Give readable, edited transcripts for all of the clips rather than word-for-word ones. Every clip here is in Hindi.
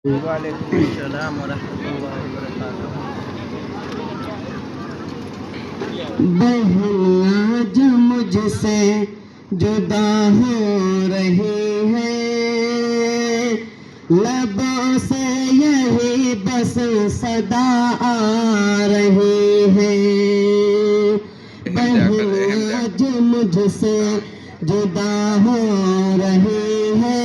वालेकुम अस्सलाम वरहमतुल्लाहि वबरकातुहू। बहन आज मुझसे जुदा हो रही है, लबों से यही बस सदा आ रही है। बहन आज मुझसे जुदा हो रही है,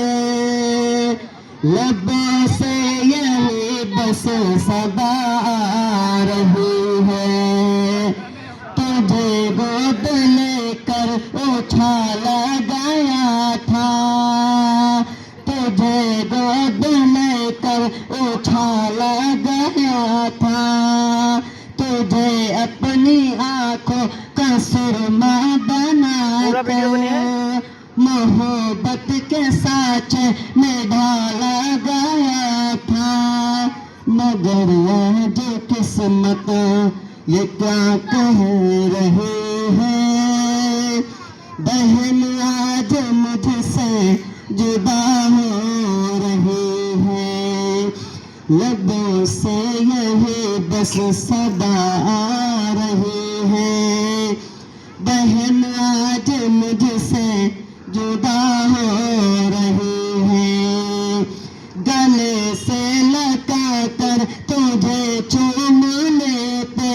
लबों से यही बस सदा आ रही है। तुझे गोद लेकर उछाला गया था, तुझे गोद लेकर उछाला गया था, तुझे अपनी आंखों का सुरमा बनाकर मोहब्बत के साँचे में ढाला गया था। मगर आज किस्मत ये क्या कह रही है, बहन आज मुझसे जुदा हो रही है। लबों से यही बस सदा आ रही है, बहन आज मुझसे जुदा हो रही है। गले से लगा कर तुझे चूम लेते,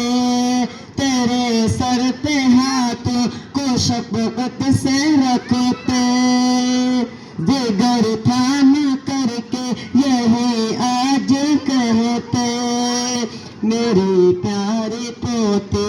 तेरे सर पे हाथों को शफकत से रखते, जिगर थाम करके यही आज कहते, मेरी प्यारी पोती